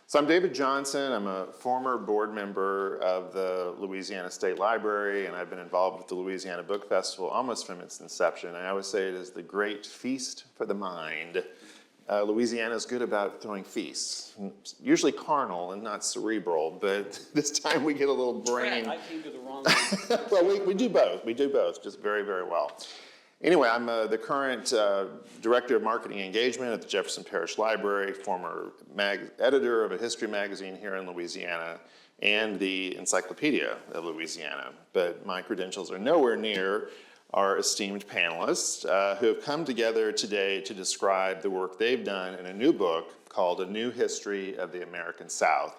So I'm David Johnson. I'm a former board member of the Louisiana State Library, and I've been involved with the Louisiana Book Festival almost from its inception. I always say it is the great feast for the mind. Louisiana is good about throwing feasts, usually carnal and not cerebral, but this time we get a little brain. I came to the wrong one. Well, we do both. We do both, just very, very well. Anyway, I'm the current Director of Marketing Engagement at the Jefferson Parish Library, former editor of a history magazine here in Louisiana, and the Encyclopedia of Louisiana. But my credentials are nowhere near our esteemed panelists who have come together today to describe the work they've done in a new book called A New History of the American South.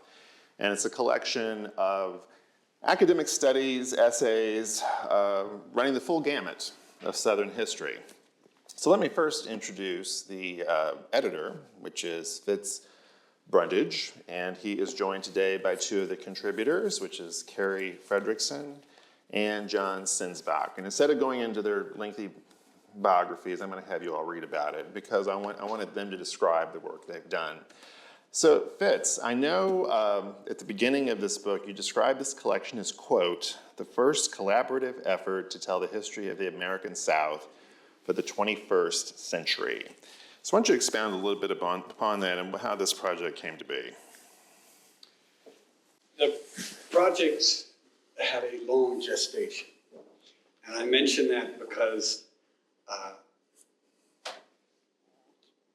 And it's a collection of academic studies, essays, running the full gamut of Southern history. So let me first introduce the editor, which is Fitzhugh Brundage, and he is joined today by two of the contributors, which is Kari Frederickson and John Sensbach. And instead of going into their lengthy biographies, I'm going to have you all read about it because I wanted them to describe the work they've done. So Fitz, I know at the beginning of this book, you described this collection as, quote, the first collaborative effort to tell the history of the American South for the 21st century. So why don't you expound a little bit upon that and how this project came to be? The project had a long gestation. And I mention that because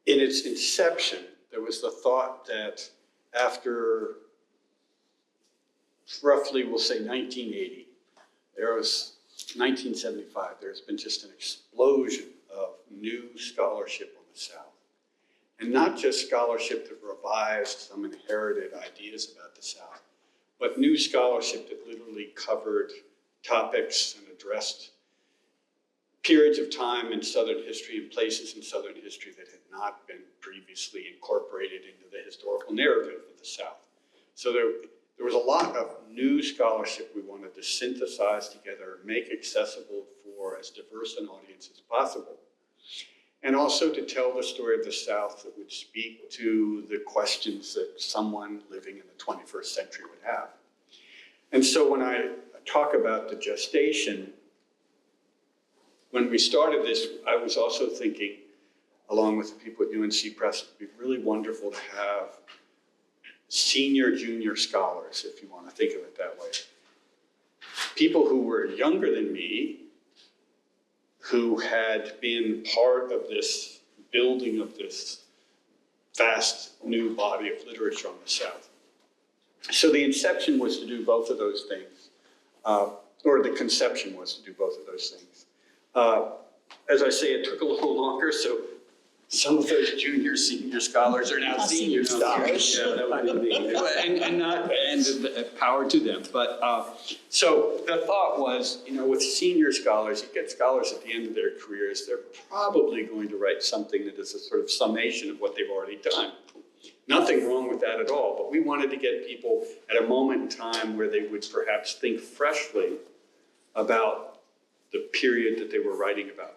in its inception, there was the thought that after roughly, we'll say 1980, there was 1975, there's been just an explosion of new scholarship on the South. And not just scholarship that revised some inherited ideas about the South, but new scholarship that literally covered topics and addressed periods of time in Southern history and places in Southern history that had not been previously incorporated into the historical narrative of the South. So there was a lot of new scholarship we wanted to synthesize together and make accessible for as diverse an audience as possible. And also to tell the story of the South that would speak to the questions that someone living in the 21st century would have. And so when I talk about the gestation, when we started this, I was also thinking, along with the people at UNC Press, it'd be really wonderful to have senior, junior scholars, if you want to think of it that way. People who were younger than me, who had been part of this building of this vast new body of literature on the South. So the inception was to do both of those things, or the conception was to do both of those things. As I say, it took a little longer, so some of those junior, senior scholars are now senior scholars. Yeah, that would be and power to them. But so the thought was, you know, with senior scholars, you get scholars at the end of their careers, they're probably going to write something that is a sort of summation of what they've already done. Nothing wrong with that at all, but we wanted to get people at a moment in time where they would perhaps think freshly about the period that they were writing about.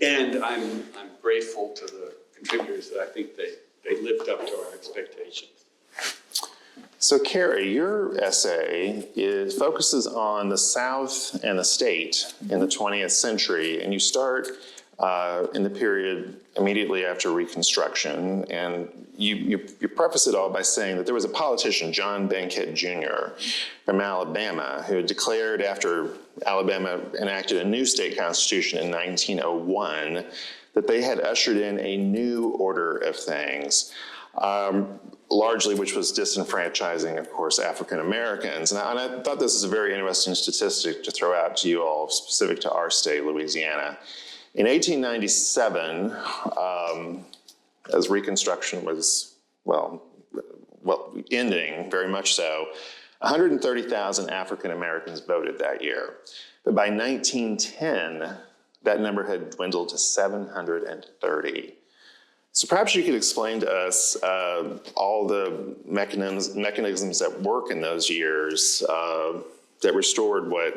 And I'm grateful to the contributors that I think they lived up to our expectations. So Kari, your essay focuses on the South and the state in the 20th century, and you start in the period immediately after Reconstruction, and you preface it all by saying that there was a politician, John Bankhead Jr. from Alabama, who declared after Alabama enacted a new state constitution in 1901 that they had ushered in a new order of things, largely which was disenfranchising, of course, African Americans. And I thought this is a very interesting statistic to throw out to you all, specific to our state, Louisiana. In 1897, as Reconstruction was, well, ending, very much so, 130,000 African Americans voted that year. But by 1910, that number had dwindled to 730. So perhaps you could explain to us all the mechanisms at work in those years that restored what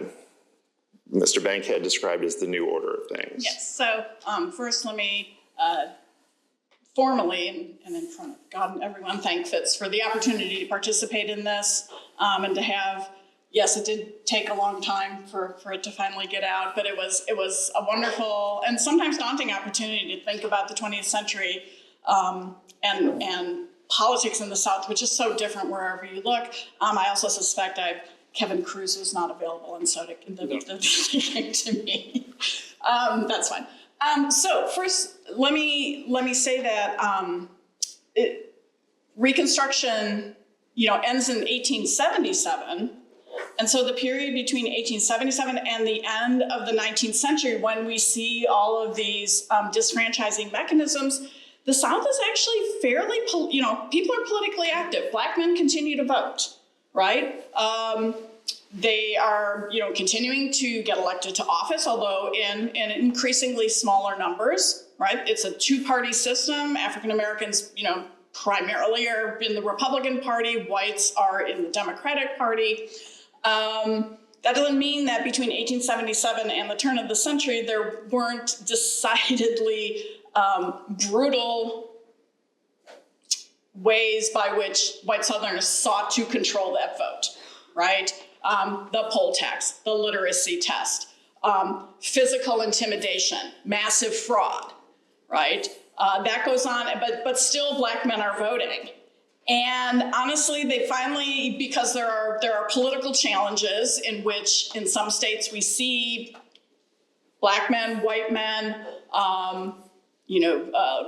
Mr. Bankhead described as the new order of things. Yes, so first let me formally and in front of God and everyone thank Fitz for the opportunity to participate in this and to have, yes, it did take a long time for it to finally get out, but it was a wonderful and sometimes daunting opportunity to think about the 20th century and politics in the South, which is so different wherever you look. I also suspect Kevin Cruz was not available, and so they came to me. That's fine. So first, let me say that Reconstruction, ends in 1877, and so the period between 1877 and the end of the 19th century, when we see all of these disfranchising mechanisms, the South is actually fairly, people are politically active. Black men continue to vote, right? They are, continuing to get elected to office, although in increasingly smaller numbers, right? It's a two-party system. African Americans, primarily are in the Republican Party. Whites are in the Democratic Party. That doesn't mean that between 1877 and the turn of the century, there weren't decidedly brutal ways by which white Southerners sought to control that vote, right? The poll tax, the literacy test, physical intimidation, massive fraud, right? That goes on, but still Black men are voting. And honestly, they finally, because there are political challenges in which in some states we see Black men, white men,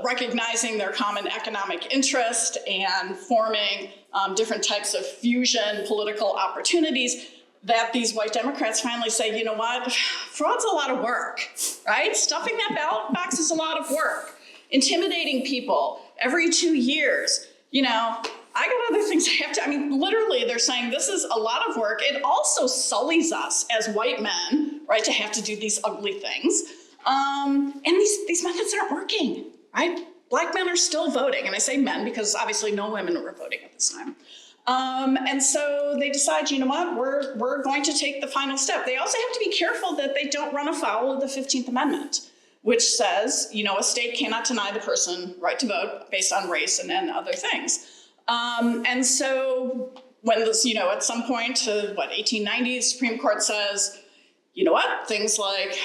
recognizing their common economic interest and forming different types of fusion political opportunities, that these white Democrats finally say, you know what, fraud's a lot of work, right? Stuffing that ballot box is a lot of work. Intimidating people every 2 years, I got other things I have to, literally they're saying this is a lot of work. It also sullies us as white men, right, to have to do these ugly things. And these methods aren't working, right? Black men are still voting, and I say men because obviously no women were voting at this time. And so they decide, you know what, we're going to take the final step. They also have to be careful that they don't run afoul of the 15th Amendment, which says, a state cannot deny the person right to vote based on race and other things. And so when this, at some point, 1890, the Supreme Court says, you know what, things like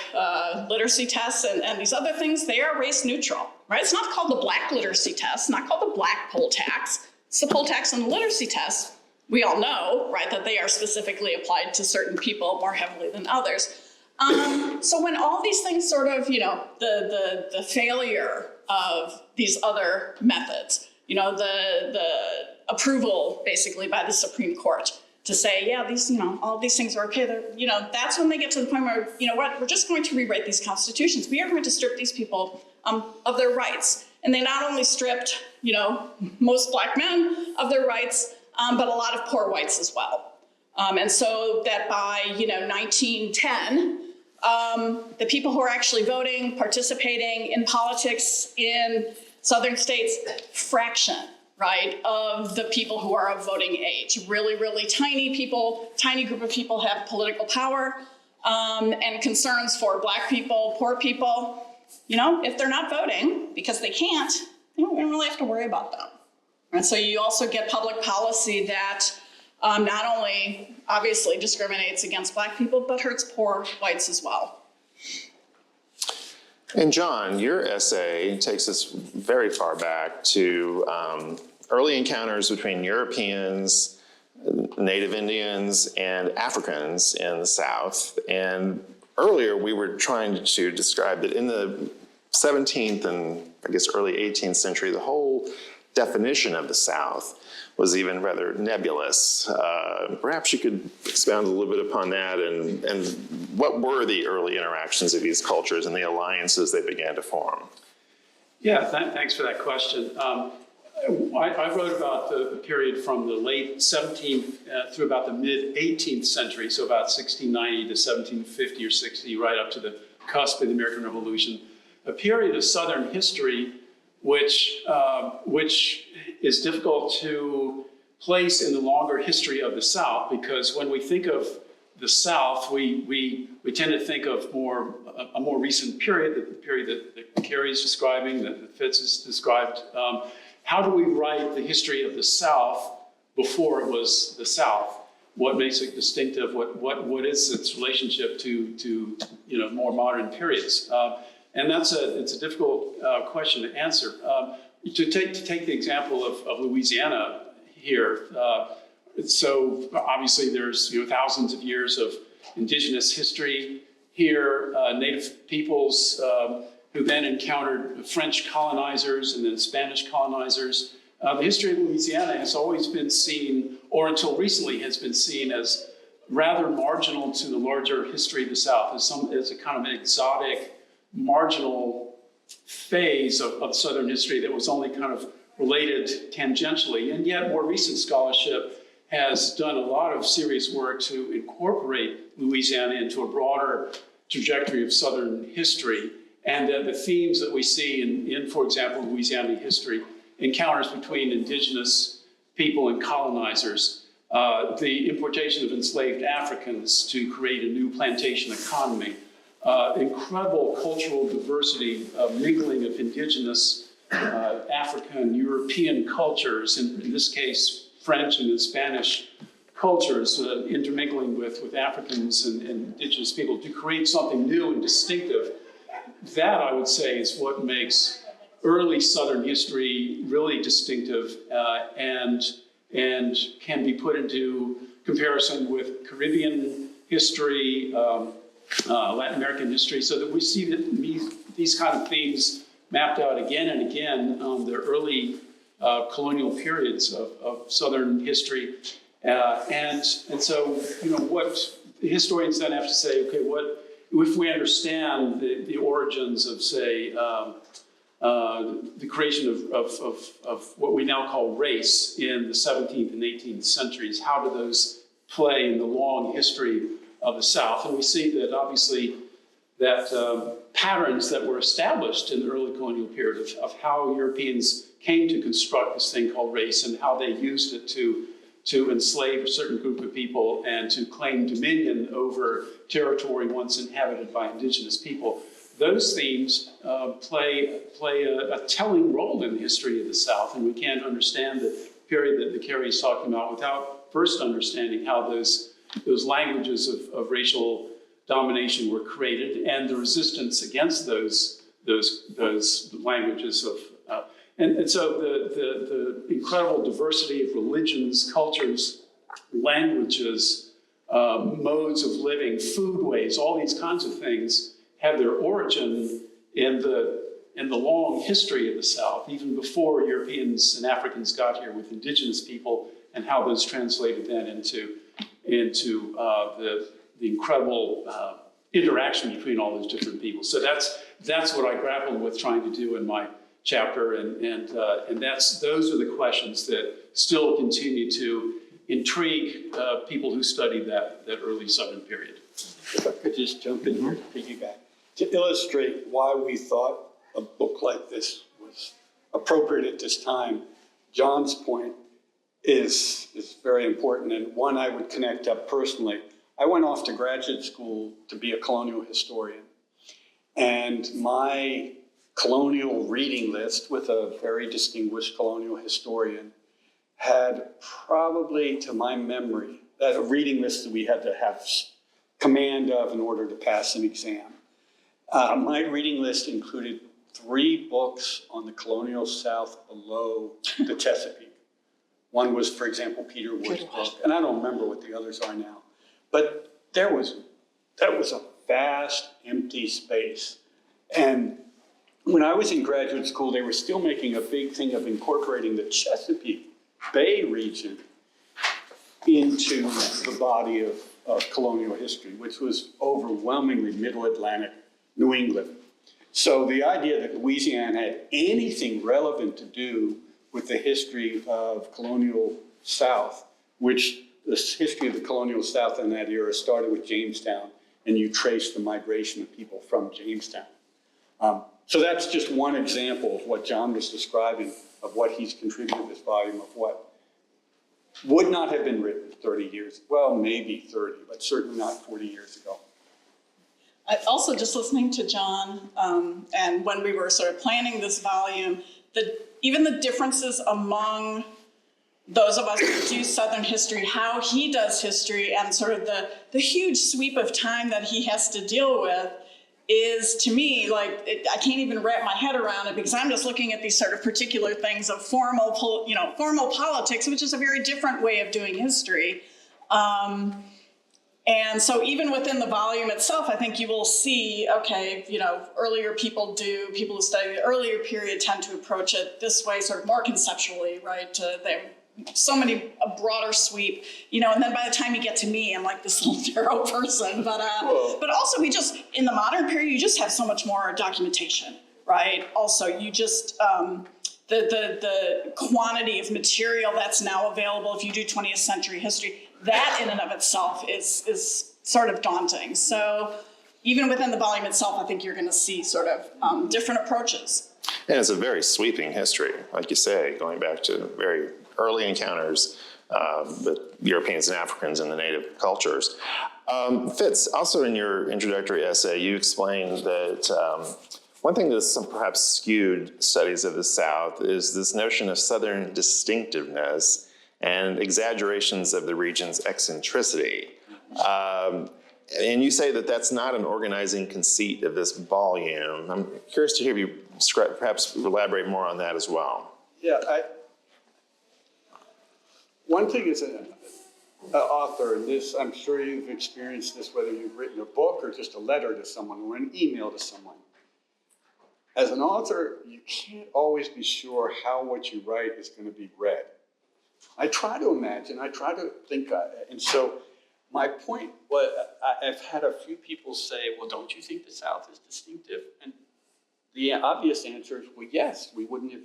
literacy tests and these other things, they are race neutral, right? It's not called the black literacy test, not called the black poll tax. It's the poll tax and the literacy test. We all know, right, that they are specifically applied to certain people more heavily than others. So when all these things sort of, the failure of these other methods, the approval basically by the Supreme Court to say, yeah, these, all these things are okay. That's when they get to the point where, we're just going to rewrite these constitutions. We are going to strip these people of their rights. And they not only stripped, most Black men of their rights, but a lot of poor whites as well. And so that by, 1910, the people who are actually voting, participating in politics in Southern states, fraction, right, of the people who are of voting age. Really, really tiny group of people have political power and concerns for Black people, poor people. If they're not voting because they can't, we don't really have to worry about them. And so you also get public policy that not only obviously discriminates against Black people, but hurts poor whites as well. And John, your essay takes us very far back to early encounters between Europeans, Native Indians, and Africans in the South. And earlier we were trying to describe that in the 17th and I guess early 18th century, the whole definition of the South was even rather nebulous. Perhaps you could expound a little bit upon that and what were the early interactions of these cultures and the alliances they began to form? Yeah, thanks for that question. I wrote about the period from the late 17th through about the mid 18th century, so about 1690 to 1750 or 60, right up to the cusp of the American Revolution, a period of Southern history which is difficult to place in the longer history of the South, because when we think of the South, we tend to think of a more recent period, the period that Kari is describing, that Fitz has described. How do we write the history of the South before it was the South? What makes it distinctive? What is its relationship to more modern periods? And it's a difficult question to answer. To take the example of Louisiana here. So obviously there's thousands of years of indigenous history here, native peoples who then encountered French colonizers and then Spanish colonizers. The history of Louisiana has always been seen, or until recently has been seen, as rather marginal to the larger history of the South, as a kind of an exotic, marginal phase of Southern history that was only kind of related tangentially. And yet more recent scholarship has done a lot of serious work to incorporate Louisiana into a broader trajectory of Southern history. And the themes that we see in, for example, Louisiana history, encounters between indigenous people and colonizers, the importation of enslaved Africans to create a new plantation economy, incredible cultural diversity, mingling of indigenous African, European cultures, in this case, French and Spanish cultures intermingling with Africans and indigenous people to create something new and distinctive. That, I would say, is what makes early Southern history really distinctive and can be put into comparison with Caribbean history, Latin American history, so that we see that these kind of themes mapped out again and again on the early colonial periods of Southern history. And so, what historians then have to say, okay, if we understand the origins of, say, the creation of what we now call race in the 17th and 18th centuries, how do those play in the long history of the South? And we see that obviously that patterns that were established in the early colonial period of how Europeans came to construct this thing called race and how they used it to enslave a certain group of people and to claim dominion over territory once inhabited by indigenous people. Those themes play a telling role in the history of the South, and we can't understand the period that Kari is talking about without first understanding how those languages of racial domination were created and the resistance against those languages of and so the incredible diversity of religions, cultures, languages, modes of living, foodways, all these kinds of things have their origin in the long history of the South, even before Europeans and Africans got here with indigenous people, and how those translated then into the incredible interaction between all those different people. So that's what I grappled with trying to do in my chapter, and those are the questions that still continue to intrigue people who study that early Southern period. If I could just jump in here to piggyback, to illustrate why we thought a book like this was appropriate at this time, John's point is very important, and one I would connect up personally. I went off to graduate school to be a colonial historian, and my colonial reading list with a very distinguished colonial historian had probably, to my memory, that a reading list that we had to have command of in order to pass an exam. My reading list included 3 books on the colonial South below the Chesapeake. One was, for example, Peter Wood's book, and I don't remember what the others are now. But that was a vast, empty space. And when I was in graduate school, they were still making a big thing of incorporating the Chesapeake Bay region into the body of colonial history, which was overwhelmingly Middle Atlantic, New England. So the idea that Louisiana had anything relevant to do with the history of colonial South, which the history of the colonial South in that era started with Jamestown, and you trace the migration of people from Jamestown. So that's just one example of what John was describing, of what he's contributed to this volume, of what would not have been written 30 years, well, maybe 30, but certainly not 40 years ago. I also, just listening to John, and when we were sort of planning this volume, even the differences among those of us who do Southern history, how he does history, and sort of the huge sweep of time that he has to deal with is, to me, like, I can't even wrap my head around it, because I'm just looking at these sort of particular things of formal politics, which is a very different way of doing history. And so even within the volume itself, I think you will see, okay, earlier people who study the earlier period tend to approach it this way, sort of more conceptually, right? A broader sweep, and then by the time you get to me, I'm like this little narrow person. But also in the modern period, you just have so much more documentation, right? Also, you just, the quantity of material that's now available if you do 20th century history, that in and of itself is sort of daunting. So even within the volume itself, I think you're going to see sort of different approaches. And it's a very sweeping history, like you say, going back to very early encounters with Europeans and Africans and the native cultures. Fitz, also in your introductory essay, you explained that one thing that's some perhaps skewed studies of the South is this notion of Southern distinctiveness and exaggerations of the region's eccentricity. And you say that that's not an organizing conceit of this volume. I'm curious to hear you perhaps elaborate more on that as well. Yeah, one thing as an author, and this, I'm sure you've experienced this, whether you've written a book or just a letter to someone or an email to someone. As an author, you can't always be sure how what you write is going to be read. I try to imagine, I try to think, and so my point was, I've had a few people say, well, don't you think the South is distinctive? And the obvious answer is, well, yes, we wouldn't have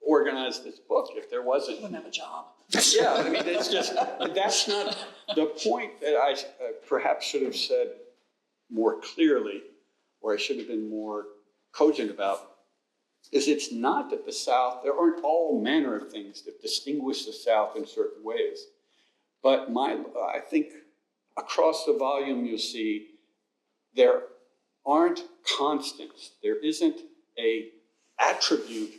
organized this book if there wasn't. Wouldn't have a job. Yeah, I mean, it's just, that's not the point that I perhaps should have said more clearly, or I should have been more cogent about, is it's not that the South, there aren't all manner of things that distinguish the South in certain ways. But I think across the volume you'll see there aren't constants. There isn't a attribute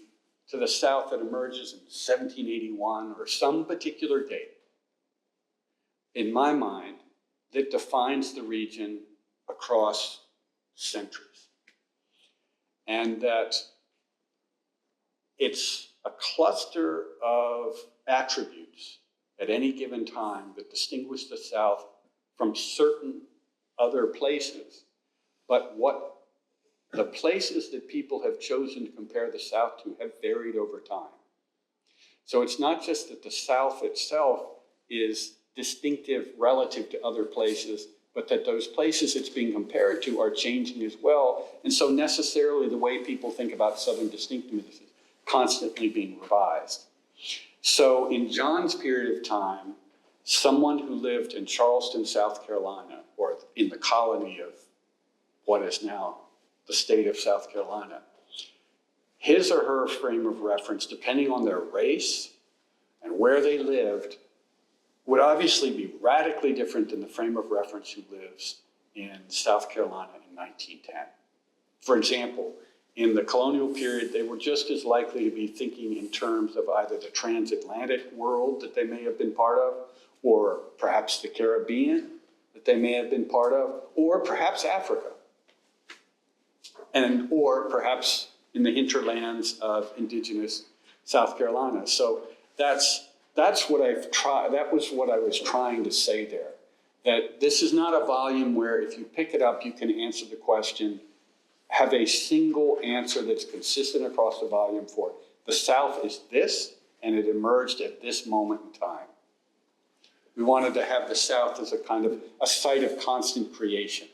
to the South that emerges in 1781 or some particular date, in my mind, that defines the region across centuries. And that it's a cluster of attributes at any given time that distinguish the South from certain other places. But what the places that people have chosen to compare the South to have varied over time. So it's not just that the South itself is distinctive relative to other places, but that those places it's being compared to are changing as well. And so necessarily the way people think about Southern distinctiveness is constantly being revised. So in John's period of time, someone who lived in Charleston, South Carolina, or in the colony of what is now the state of South Carolina, his or her frame of reference, depending on their race and where they lived, would obviously be radically different than the frame of reference who lives in South Carolina in 1910. For example, in the colonial period, they were just as likely to be thinking in terms of either the transatlantic world that they may have been part of, or perhaps the Caribbean that they may have been part of, or perhaps Africa, or perhaps in the hinterlands of indigenous South Carolina. So that's what that was what I was trying to say there. That this is not a volume where if you pick it up, you can answer the question, have a single answer that's consistent across the volume for it. The South is this, and it emerged at this moment in time. We wanted to have the South as a kind of a site of constant creation.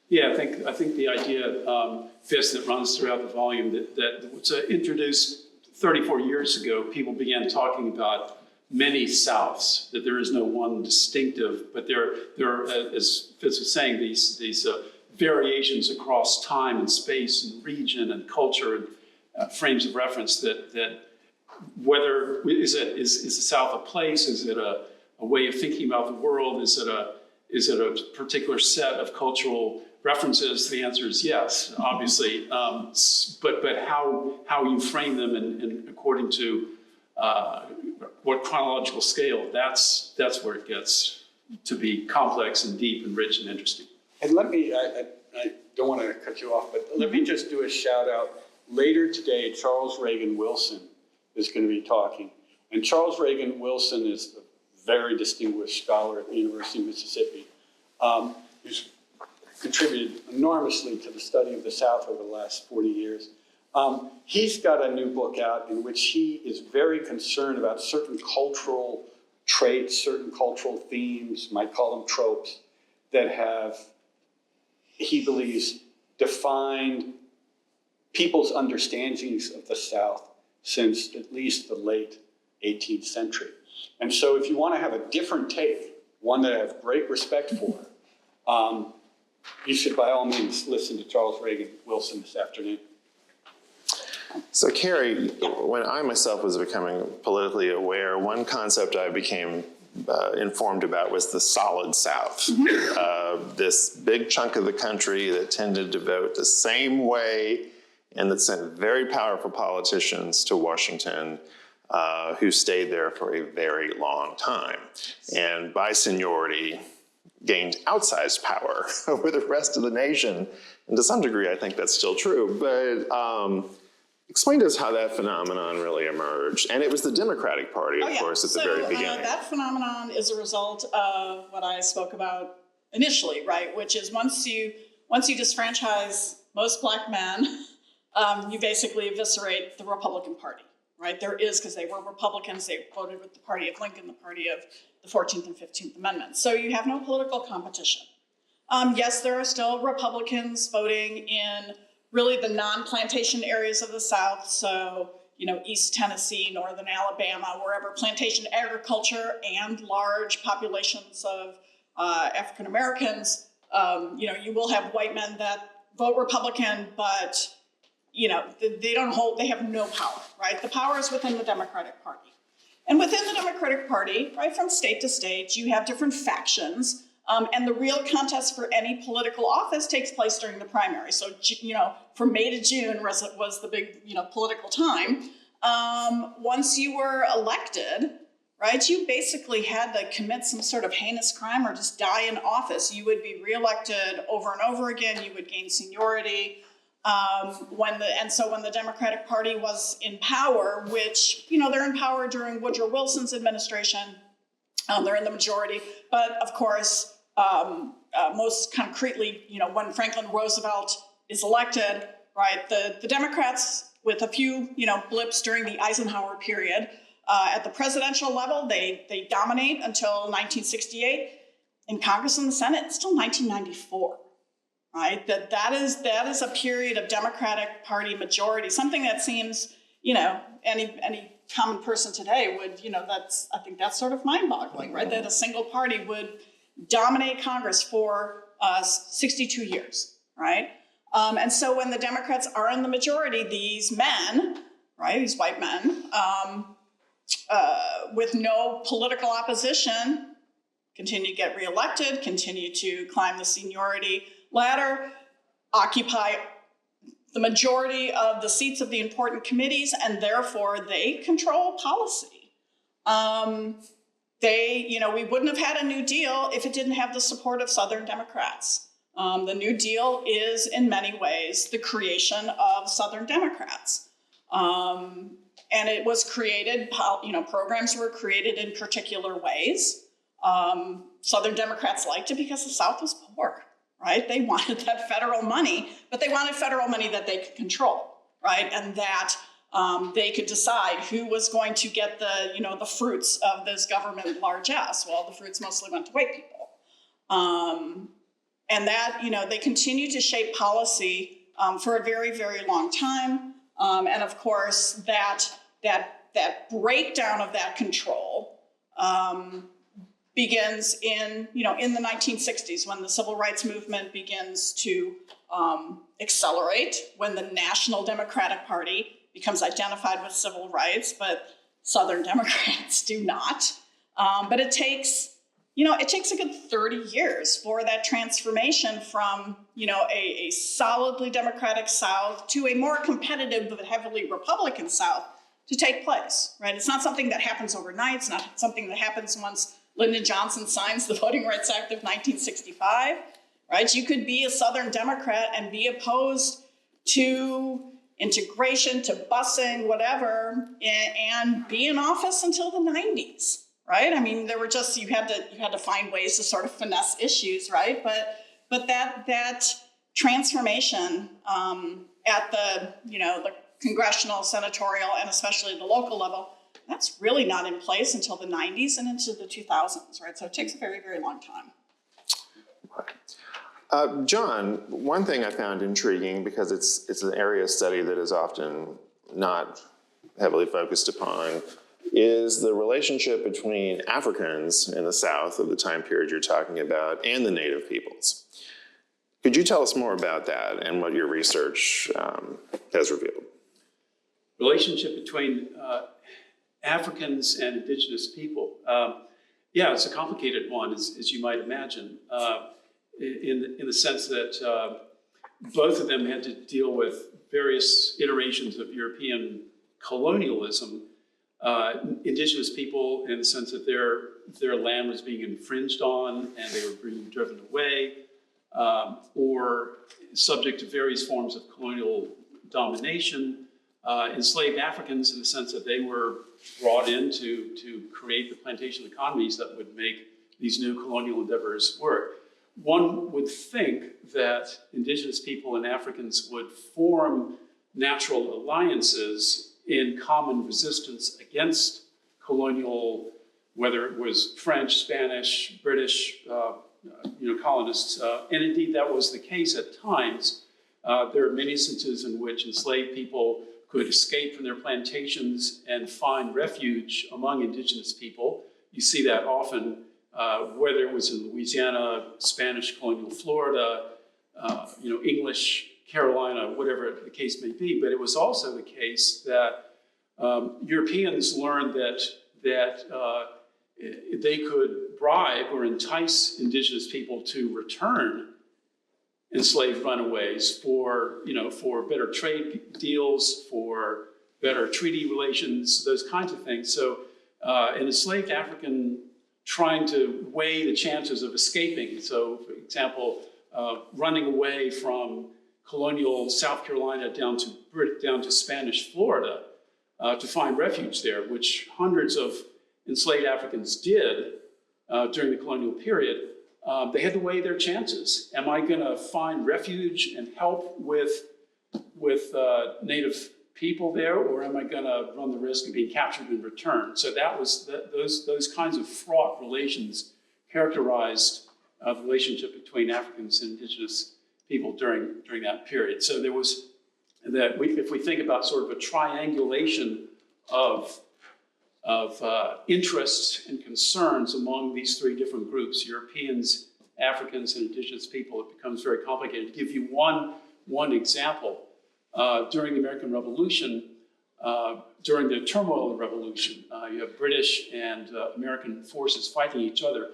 Yeah, I think the idea, Fitz, that runs throughout the volume that was introduced 34 years ago, people began talking about many Souths, that there is no one distinctive, but there are, as Fitz was saying, these variations across time and space and region and culture and frames of reference that whether, is the South a place? Is it a way of thinking about the world? Is it a particular set of cultural references? The answer is yes, obviously. But how you frame them and according to what chronological scale, that's where it gets to be complex and deep and rich and interesting. And let me, I don't want to cut you off, but let me just do a shout out. Later today, Charles Reagan Wilson is going to be talking. And Charles Reagan Wilson is a very distinguished scholar at the University of Mississippi. Who's contributed enormously to the study of the South over the last 40 years. He's got a new book out in which he is very concerned about certain cultural traits, certain cultural themes, might call them tropes, that have, he believes, defined people's understandings of the South since at least the late 18th century. And so if you want to have a different take, one that I have great respect for, you should by all means listen to Charles Reagan Wilson this afternoon. So Kari, when I myself was becoming politically aware, one concept I became informed about was the solid South. This big chunk of the country that tended to vote the same way and that sent very powerful politicians to Washington who stayed there for a very long time. And by seniority, gained outsized power over the rest of the nation. And to some degree, I think that's still true. But explain to us how that phenomenon really emerged. And it was the Democratic Party, of course, at the very beginning. That phenomenon is a result of what I spoke about initially, right? Which is once you disfranchise most Black men, you basically eviscerate the Republican Party, right? There is, because they were Republicans, they voted with the party of Lincoln, the party of the 14th and 15th Amendments. So you have no political competition. Yes, there are still Republicans voting in really the non-plantation areas of the South. So, East Tennessee, Northern Alabama, wherever plantation agriculture and large populations of African Americans, you will have white men that vote Republican, but, they have no power, right? The power is within the Democratic Party. And within the Democratic Party, right, from state to state, you have different factions. And the real contest for any political office takes place during the primary. So, from May to June was the big, political time. Once you were elected, right, you basically had to commit some sort of heinous crime or just die in office. You would be reelected over and over again. You would gain seniority. When the Democratic Party was in power, which, they're in power during Woodrow Wilson's administration, they're in the majority, but of course, most concretely, when Franklin Roosevelt is elected, right, the Democrats, with a few, blips during the Eisenhower period, at the presidential level, they dominate until 1968. In Congress and the Senate, it's still 1994. Right, that is a period of Democratic Party majority, something that seems, any common person today would, I think that's sort of mind-boggling, right? That a single party would dominate Congress for 62 years, right? And so when the Democrats are in the majority, these men, right, these white men, with no political opposition, continue to get reelected, continue to climb the seniority ladder, occupy the majority of the seats of the important committees, and therefore they control policy. We wouldn't have had a New Deal if it didn't have the support of Southern Democrats. The New Deal is, in many ways, the creation of Southern Democrats. And it was created, programs were created in particular ways. Southern Democrats liked it because the South was poor. Right? They wanted that federal money, but they wanted federal money that they could control, right? And that they could decide who was going to get the fruits of this government largesse. Well, the fruits mostly went to white people. And that, they continue to shape policy for a very, very long time. And of course, that breakdown of that control begins in the 1960s when the civil rights movement begins to accelerate, when the National Democratic Party becomes identified with civil rights, but Southern Democrats do not. But it takes a good 30 years for that transformation from, a solidly Democratic South to a more competitive but heavily Republican South to take place, right? It's not something that happens overnight. It's not something that happens once Lyndon Johnson signs the Voting Rights Act of 1965, right? You could be a Southern Democrat and be opposed to integration, to busing, whatever, and be in office until the 90s, right? I mean, there were you had to find ways to sort of finesse issues, right? But that transformation at the congressional, senatorial, and especially the local level, that's really not in place until the 90s and into the 2000s, right? So it takes a very, very long time. John, one thing I found intriguing, because it's an area of study that is often not heavily focused upon, is the relationship between Africans in the South of the time period you're talking about and the Native peoples. Could you tell us more about that and what your research has revealed? Relationship between Africans and Indigenous people. Yeah, it's a complicated one, as you might imagine, in the sense that both of them had to deal with various iterations of European colonialism. Indigenous people, in the sense that their land was being infringed on and they were being driven away, or subject to various forms of colonial domination. Enslaved Africans, in the sense that they were brought in to create the plantation economies that would make these new colonial endeavors work. One would think that Indigenous people and Africans would form natural alliances in common resistance against colonial, whether it was French, Spanish, British, colonists, and indeed that was the case at times. There are many instances in which enslaved people could escape from their plantations and find refuge among Indigenous people. You see that often, whether it was in Louisiana, Spanish colonial Florida, English Carolina, whatever the case may be. But it was also the case that Europeans learned that they could bribe or entice Indigenous people to return enslaved runaways for better trade deals, for better treaty relations, those kinds of things. So an enslaved African trying to weigh the chances of escaping, so for example, running away from colonial South Carolina down to Spanish Florida to find refuge there, which hundreds of enslaved Africans did during the colonial period. They had to weigh their chances. Am I going to find refuge and help with Native people there, or am I going to run the risk of being captured and returned? So that was those kinds of fraught relations characterized the relationship between Africans and Indigenous people during that period. So there was that. If we think about sort of a triangulation of interests and concerns among these three different groups, Europeans, Africans, and Indigenous people, it becomes very complicated. To give you one example, during the American Revolution, during the turmoil of the Revolution, you have British and American forces fighting each other.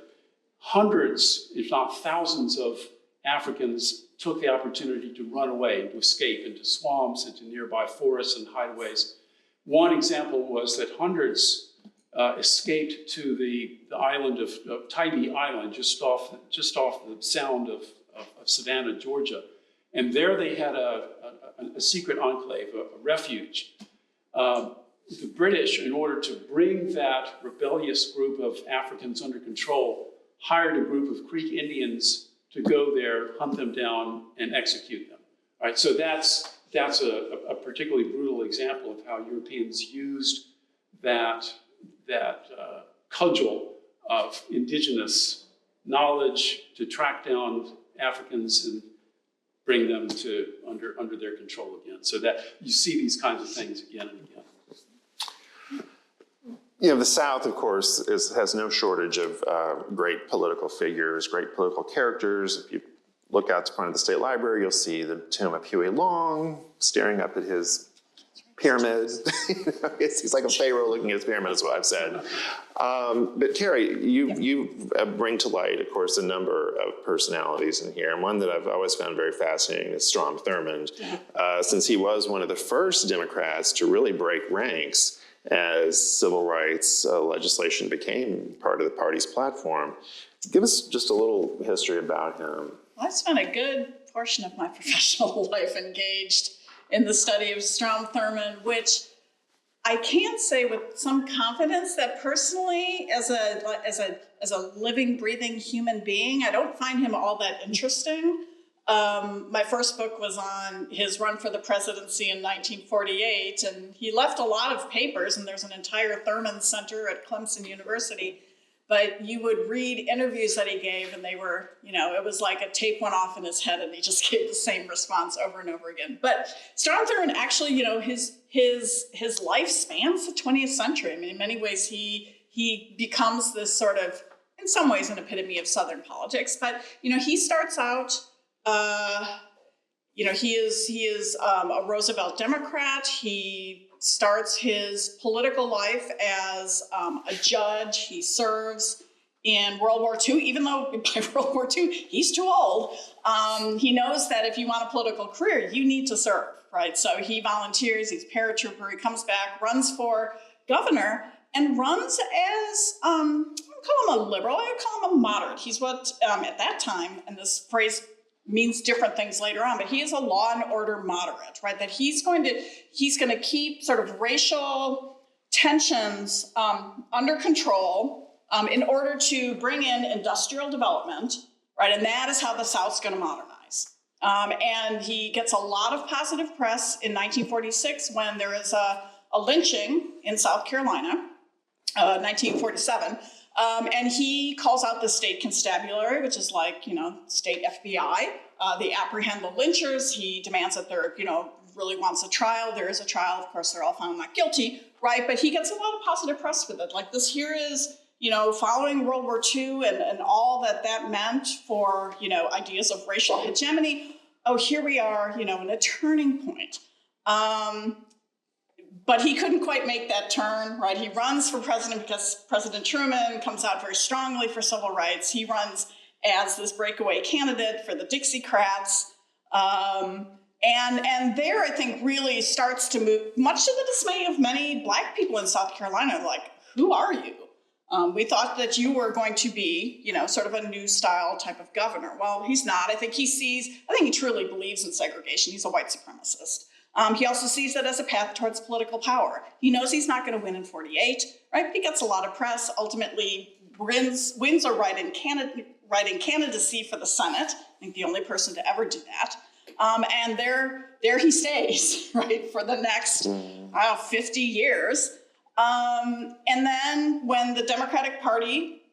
Hundreds, if not thousands, of Africans took the opportunity to run away, to escape into swamps, into nearby forests and hideaways. One example was that hundreds escaped to the island of Tybee Island, just off the sound of Savannah, Georgia. And there they had a secret enclave, a refuge. The British, in order to bring that rebellious group of Africans under control, hired a group of Creek Indians to go there, hunt them down, and execute them. All right, so that's a particularly brutal example of how Europeans used that cudgel of indigenous knowledge to track down Africans and bring them to under their control again. So that you see these kinds of things again and again. The South, of course, has no shortage of great political figures, great political characters. If you look out to front of the State Library, you'll see the tomb of Huey Long staring up at his pyramids. He's like a pharaoh looking at his pyramid, is what I've said. But Kari, you bring to light, of course, a number of personalities in here, and one that I've always found very fascinating is Strom Thurmond, since he was one of the first Democrats to really break ranks as civil rights legislation became part of the party's platform. Give us just a little history about him. Well, I've spent a good portion of my professional life engaged in the study of Strom Thurmond, which I can't say with some confidence that personally, as a living, breathing human being, I don't find him all that interesting. My first book was on his run for the presidency in 1948, and he left a lot of papers, and there's an entire Thurmond Center at Clemson University. But you would read interviews that he gave, and they were, it was like a tape went off in his head, and he just gave the same response over and over again. But Strom Thurmond actually, his life spans the 20th century. I mean, in many ways, he becomes this sort of, in some ways, an epitome of Southern politics. But he starts out, he is a Roosevelt Democrat. He starts his political life as a judge. He serves in World War II, even though by World War II, he's too old. He knows that if you want a political career, you need to serve, right? So he volunteers, he's a paratrooper, he comes back, runs for governor, and runs as, I don't call him a liberal, I call him a moderate. He's what, at that time, and this phrase means different things later on, but he is a law and order moderate, right? That he's going to keep sort of racial tensions under control in order to bring in industrial development, right? And that is how the South's going to modernize. And he gets a lot of positive press in 1946 when there is a lynching in South Carolina, 1947. And he calls out the state constabulary, which is like, state FBI. They apprehend the lynchers. He demands that there, really wants a trial. There is a trial. Of course, they're all found not guilty, right? But he gets a lot of positive press with it. Like this here is, following World War II and all that meant for, ideas of racial hegemony. Oh, here we are, in a turning point. But he couldn't quite make that turn, right? He runs for president because President Truman comes out very strongly for civil rights. He runs as this breakaway candidate for the Dixiecrats. And there, I think, really starts to move, much to the dismay of many Black people in South Carolina, like, who are you? We thought that you were going to be, sort of a new style type of governor. Well, he's not. I think he truly believes in segregation. He's a white supremacist. He also sees it as a path towards political power. He knows he's not going to win in 48, right? He gets a lot of press, ultimately wins a write-in candidacy for the Senate. I think the only person to ever do that. And there he stays, right, for the next 50 years. And then when the Democratic Party,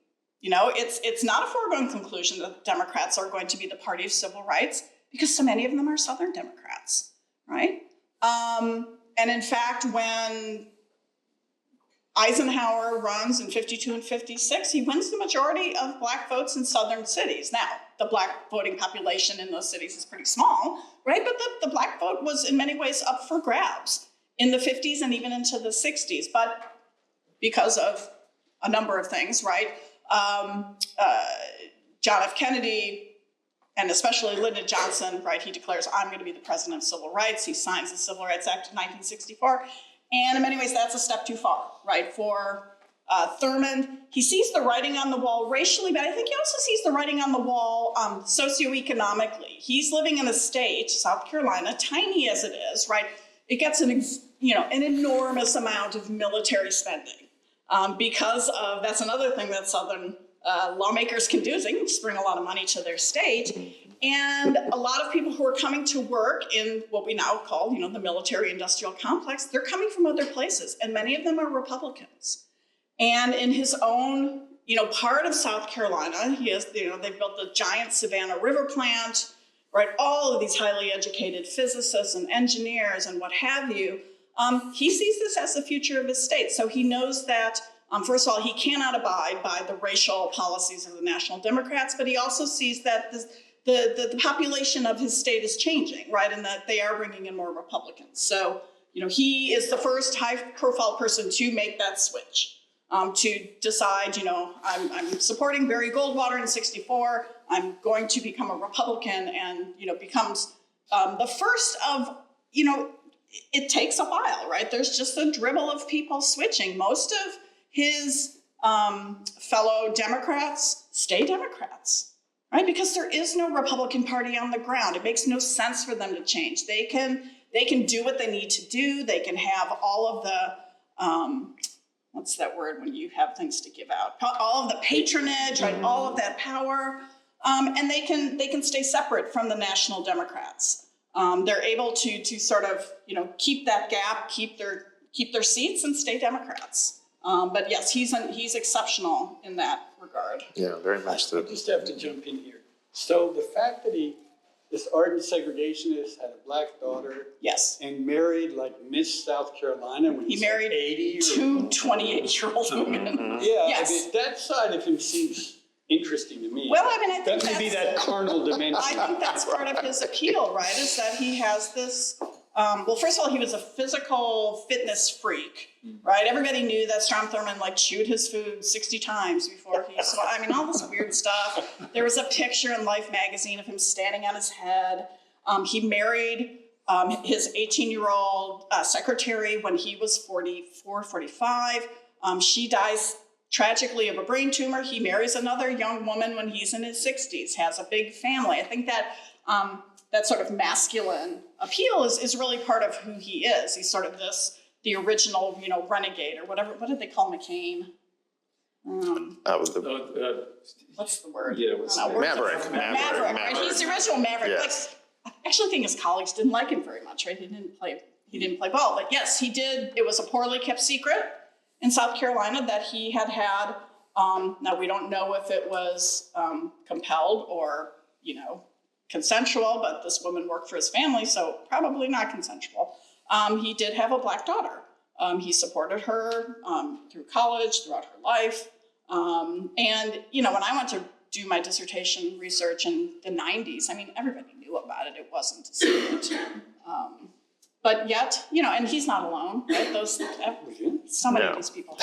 it's not a foregone conclusion that the Democrats are going to be the party of civil rights because so many of them are Southern Democrats, right? And in fact, when Eisenhower runs in 52 and 56, he wins the majority of Black votes in Southern cities. Now, the Black voting population in those cities is pretty small, right? But the Black vote was in many ways up for grabs in the 50s and even into the 60s. But because of a number of things, right? John F. Kennedy, and especially Lyndon Johnson, right? He declares, I'm going to be the president of civil rights. He signs the Civil Rights Act of 1964. And in many ways, that's a step too far, right? For Thurmond, he sees the writing on the wall racially, but I think he also sees the writing on the wall socioeconomically. He's living in a state, South Carolina, tiny as it is, right? It gets an enormous amount of military spending because of, that's another thing that Southern lawmakers can do, is they can just bring a lot of money to their state. And a lot of people who are coming to work in what we now call, the military-industrial complex, they're coming from other places, and many of them are Republicans. And in his own, part of South Carolina, he has, they built the giant Savannah River plant, right? All of these highly educated physicists and engineers and what have you. He sees this as the future of his state. So he knows that, first of all, he cannot abide by the racial policies of the National Democrats, but he also sees that the population of his state is changing, right? And that they are bringing in more Republicans. So he is the first high-profile person to make that switch, to decide, I'm supporting Barry Goldwater in '64. I'm going to become a Republican, and becomes the first of, it takes a while, right? There's just a dribble of people switching. Most of his fellow Democrats stay Democrats, right? Because there is no Republican Party on the ground. It makes no sense for them to change. They can do what they need to do. They can have all of the, what's that word when you have things to give out? All of the patronage, right? All of that power. And they can stay separate from the national Democrats. They're able to sort of, keep that gap, keep their seats and stay Democrats. But yes, he's exceptional in that regard. Yeah, very much so. I just have to jump in here. So the fact that this ardent segregationist, had a black daughter. Yes. And married like Miss South Carolina when he married 80 two 28-year-old women. Yeah, Yes. I mean, that side of him seems interesting to me. Well, I mean, I think that may be that carnal dimension. I think that's part of his appeal, right? Is that he has this. Well, first of all, he was a physical fitness freak, right? Everybody knew that Strom Thurmond chewed his food 60 times before he. So I mean, all this weird stuff. There was a picture in Life magazine of him standing on his head. He married his 18-year-old secretary when he was 44, 45. She dies tragically of a brain tumor. He marries another young woman when he's in his 60s, has a big family. I think that that sort of masculine appeal is really part of who he is. He's sort of the original, renegade or whatever. What did they call McCain? What's the word? Yeah, Maverick. Maverick, right? He's the original Maverick. Yes. I actually think his colleagues didn't like him very much, right? He didn't play ball. But yes, he did. It was a poorly kept secret in South Carolina that he had. Now we don't know if it was compelled or, consensual, but this woman worked for his family, so probably not consensual. He did have a black daughter. He supported her through college, throughout her life. And, when I went to do my dissertation research in the 90s, I mean, everybody knew about it. It wasn't a secret. But yet, and he's not alone, right? So many of these people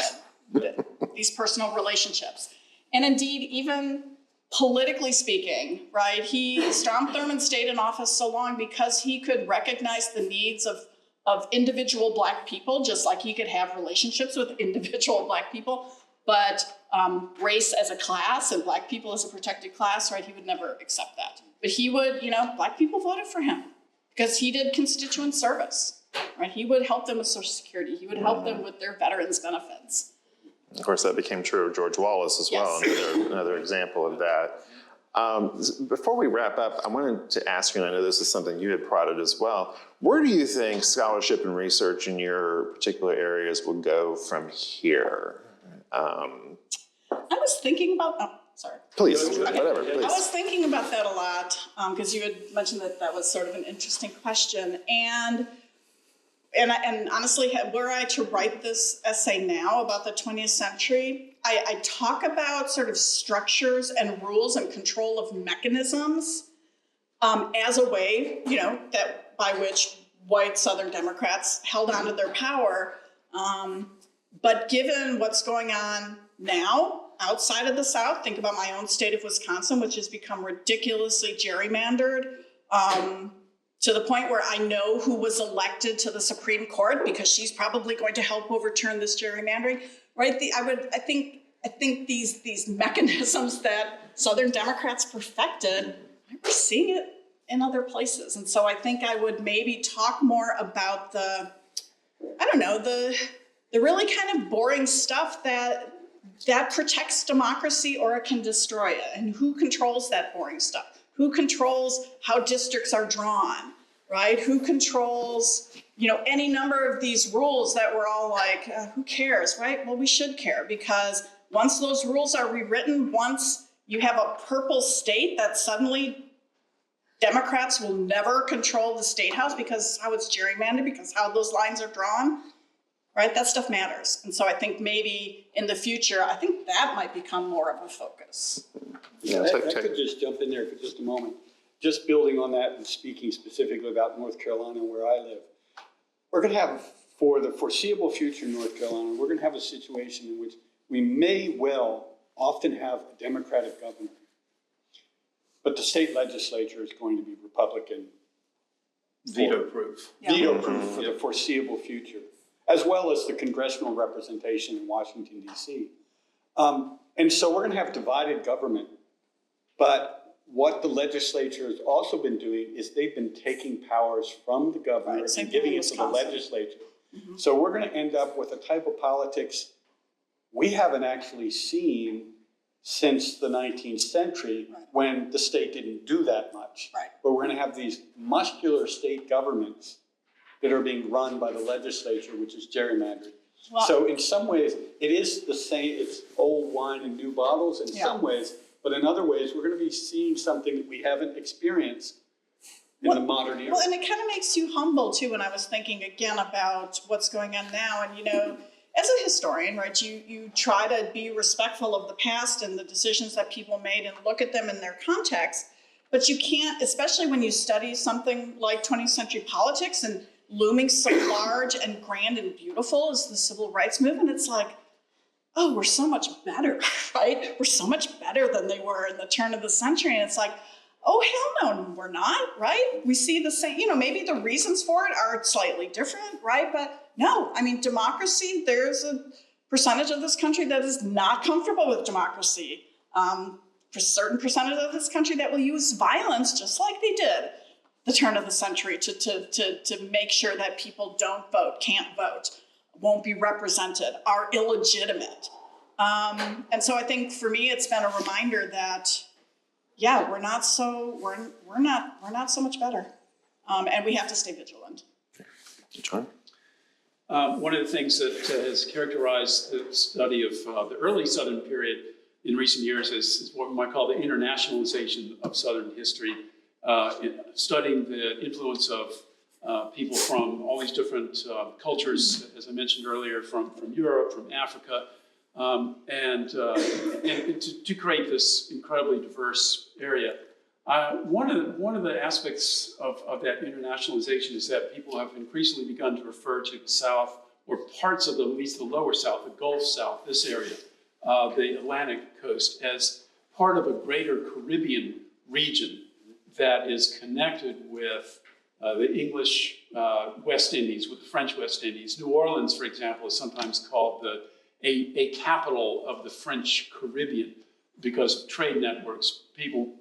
had these personal relationships. And indeed, even politically speaking, right, Strom Thurmond stayed in office so long because he could recognize the needs of individual Black people, just like he could have relationships with individual Black people. But race as a class and Black people as a protected class, right, he would never accept that. But he would, Black people voted for him because he did constituent service, right? He would help them with Social Security. He would help them with their veterans benefits. Of course, that became true of George Wallace as well, another example of that. Before we wrap up, I wanted to ask you, and I know this is something you had prodded as well, where do you think scholarship and research in your particular areas will go from here? I was thinking about, sorry. Please, whatever, please. I was thinking about that a lot because you had mentioned that was sort of an interesting question. And honestly, were I to write this essay now about the 20th century, I talk about sort of structures and rules and control of mechanisms as a way, that by which white Southern Democrats held onto their power. But given what's going on now outside of the South, think about my own state of Wisconsin, which has become ridiculously gerrymandered. To the point where I know who was elected to the Supreme Court because she's probably going to help overturn this gerrymandering, right? I think these mechanisms that Southern Democrats perfected, we're seeing it in other places. And so I think I would maybe talk more about the really kind of boring stuff that protects democracy or it can destroy it. And who controls that boring stuff? Who controls how districts are drawn, right? Who controls, any number of these rules that we're all like, who cares, right? Well, we should care because once those rules are rewritten, once you have a purple state that suddenly Democrats will never control the state house because how it's gerrymandered, because how those lines are drawn, right? That stuff matters. And so I think maybe in the future, I think that might become more of a focus. Yeah, I could just jump in there for just a moment. Just building on that and speaking specifically about North Carolina where I live. we're going to have, for the foreseeable future in North Carolina, we're going to have a situation in which we may well often have a Democratic governor, but the state legislature is going to be Republican. Veto-proof. Yeah. Veto-proof for the foreseeable future, as well as the congressional representation in Washington, D.C. And so we're going to have divided government. But what the legislature has also been doing is they've been taking powers from the governor Right, same and thing giving in it to the Wisconsin. legislature. So we're going to end up with a type of politics we haven't actually seen since the 19th century, Right. when the state didn't do that much. Right. But we're going to have these muscular state governments that are being run by the legislature, which is gerrymandered. Well- So in some ways, it is the same, it's old wine in new bottles in Yeah. some ways, but in other ways, we're going to be seeing something that we haven't experienced in the modern era. Well, and it kind of makes you humble too, when I was thinking again about what's going on now. And, you know, as a historian, right, you try to be respectful of the past and the decisions that people made and look at them in their context. But you can't, especially when you study something like 20th century politics and looming so large and grand and beautiful as the civil rights movement, it's like, oh, we're so much better, right? We're so much better than they were in the turn of the century. And it's like, oh, hell no, we're not, right? We see the same, you know, maybe the reasons for it are slightly different, right? But no, I mean, democracy, there's a percentage of this country that is not comfortable with democracy. For certain percentage of this country that will use violence, just like they did the turn of the century, to make sure that people don't vote, can't vote, won't be represented, are illegitimate. And so I think for me, it's been a reminder that, yeah, we're not so much better, and we have to stay vigilant. John? One of the things that has characterized the study of the early Southern period in recent years is what we might call the internationalization of Southern history, studying the influence of people from all these different cultures, as I mentioned earlier, from Europe, from Africa, and to create this incredibly diverse area. One of the aspects of that internationalization is that people have increasingly begun to refer to the South, or parts of at least the lower South, the Gulf South, this area, the Atlantic coast, as part of a greater Caribbean region that is connected with the English West Indies, with the French West Indies. New Orleans, for example, is sometimes called a capital of the French Caribbean because of trade networks, people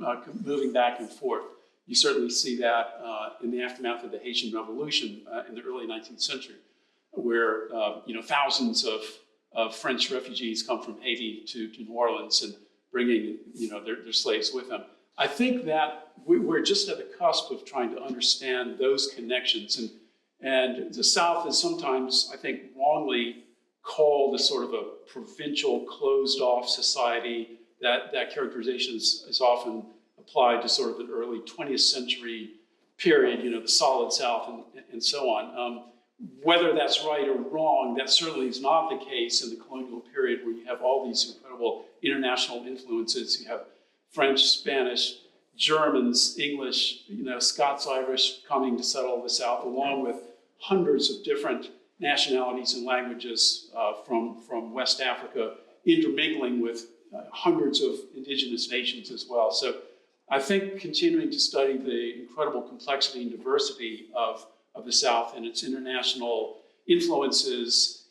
moving back and forth. You certainly see that in the aftermath of the Haitian Revolution in the early 19th century, where thousands of French refugees come from Haiti to New Orleans and bringing their slaves with them. I think that we're just at the cusp of trying to understand those connections, and the South is sometimes, I think, wrongly called a sort of a provincial, closed-off society. That characterization is often applied to sort of the early 20th century period, the Solid South and so on. Whether that's right or wrong, that certainly is not the case in the colonial period, where you have all these incredible international influences. You have French, Spanish, Germans, English, Scots-Irish coming to settle the South, along with hundreds of different nationalities and languages from West Africa, intermingling with hundreds of indigenous nations as well. So I think continuing to study the incredible complexity and diversity of the South and its international influences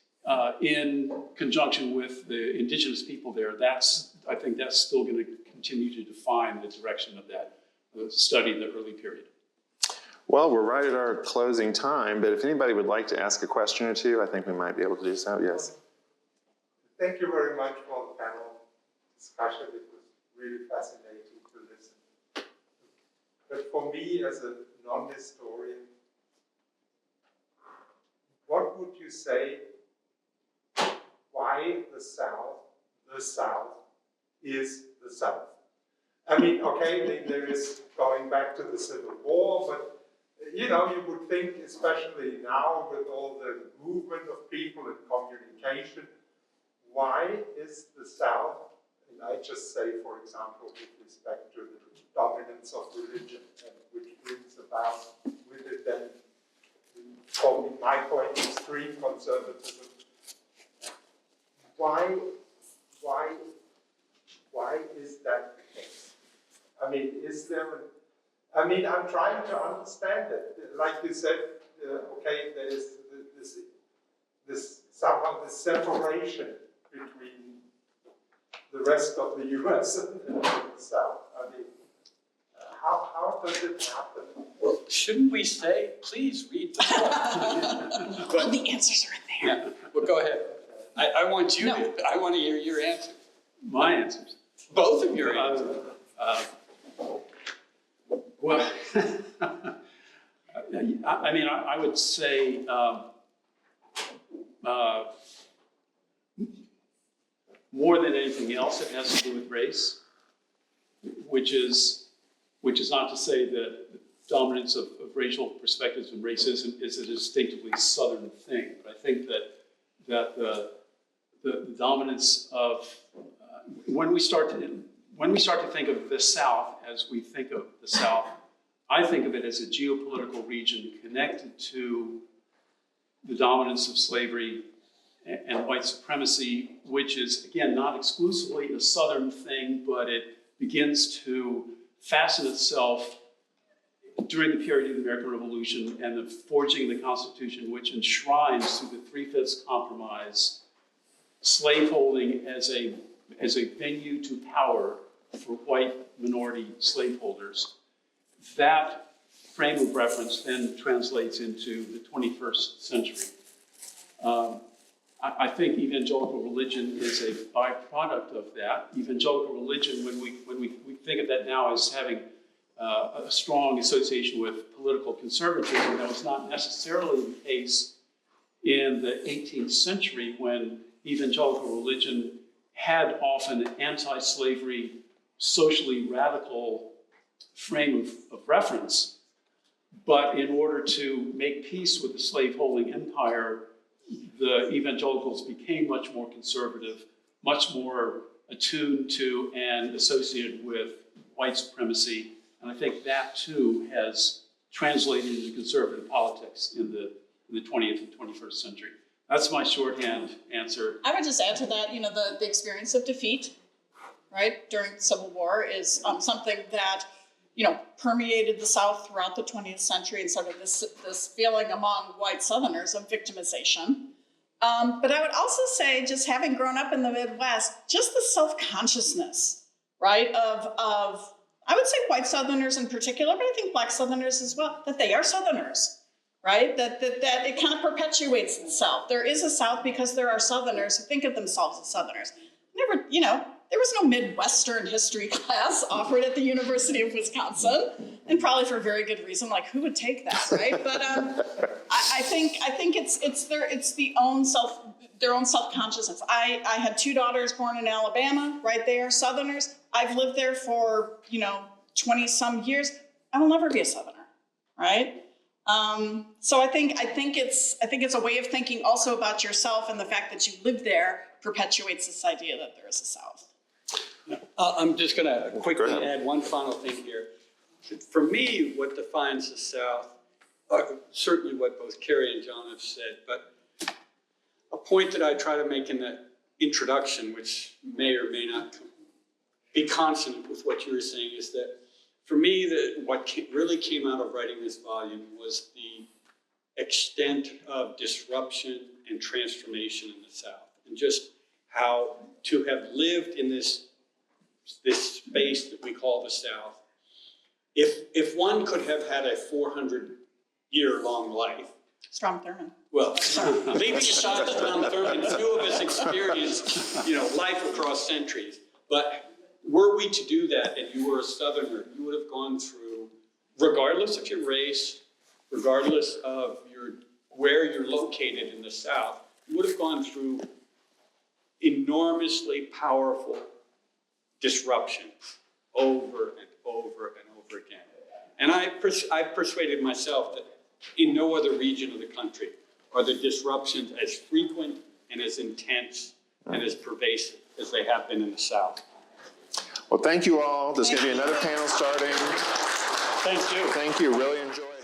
in conjunction with the indigenous people there, I think that's still going to continue to define the direction of that study in the early period. Well, we're right at our closing time, but if anybody would like to ask a question or two, I think we might be able to do so. Yes. Thank you very much for the panel discussion. It was really fascinating to listen. But for me, as a non-historian, what would you say why the South is the South? I mean, okay, there is going back to the Civil War, but you would think, especially now with all the movement of people and communication, why is the South, and I just say, for example, with respect to the dominance of religion, which brings about with it then, in my point, extreme conservatism. Why is that the case? I mean, is there I'm trying to understand it. Like you said, okay, there is this somehow this separation between the rest of the U.S. and the South. I mean, how does it happen? Well, shouldn't we say, please read the book? Well, the answers are in there. Yeah, well, go ahead. I want you No. I want to hear your answer. My answers. Both of your answers. Well, I mean, I would say more than anything else, it has to do with race, which is not to say that the dominance of racial perspectives and racism is a distinctively Southern thing. But I think that the dominance of when we start to think of the South as we think of the South, I think of it as a geopolitical region connected to the dominance of slavery and white supremacy, which is, again, not exclusively a Southern thing, but it begins to fasten itself during the period of the American Revolution and the forging of the Constitution, which enshrines through the Three-Fifths Compromise slaveholding as a venue to power for white minority slaveholders. That frame of reference then translates into the 21st century. I think evangelical religion is a byproduct of that. Evangelical religion, when we think of that now as having a strong association with political conservatism, that was not necessarily the case in the 18th century, when evangelical religion had often an anti-slavery, socially radical frame of reference. But in order to make peace with the slaveholding empire, the evangelicals became much more conservative, much more attuned to and associated with white supremacy. And I think that too has translated into conservative politics in the 20th and 21st century. That's my shorthand answer. I would just add to that, the experience of defeat, right, during the Civil War is something that, permeated the South throughout the 20th century, and sort of this feeling among white Southerners of victimization. But I would also say, just having grown up in the Midwest, just the self-consciousness, right, of I would say white Southerners in particular, but I think Black Southerners as well, that they are Southerners, right? That it kind of perpetuates itself. There is a South because there are Southerners who think of themselves as Southerners. Never, there was no Midwestern history class offered at the University of Wisconsin, and probably for a very good reason. Like, who would take that, right? But I think it's their own self-consciousness. I had two daughters born in Alabama, right? They are Southerners. I've lived there for 20 some years. I will never be a Southerner, right? So I think it's a way of thinking also about yourself, and the fact that you live there perpetuates this idea that there is a South. I'm just going to quickly add one final thing here. For me, what defines the South, certainly what both Kari and John have said, but a point that I try to make in the introduction, which may or may not be consonant with what you were saying, is that for me, what really came out of writing this volume was the extent of disruption and transformation in the South, and just how to have lived in this space that we call the South. If one could have had a 400-year-long life. Strom Thurmond. Well, leaving aside Strom Thurmond, few of us experienced, life across centuries. But were we to do that, and you were a Southerner, you would have gone through, regardless of your race, regardless of where you're located in the South, you would have gone through enormously powerful disruptions over and over and over again. And I've persuaded myself that in no other region of the country are the disruptions as frequent and as intense and as pervasive as they have been in the South. Well, thank you all. There's going to be another panel starting. Thank you. Thank you. Really enjoyed.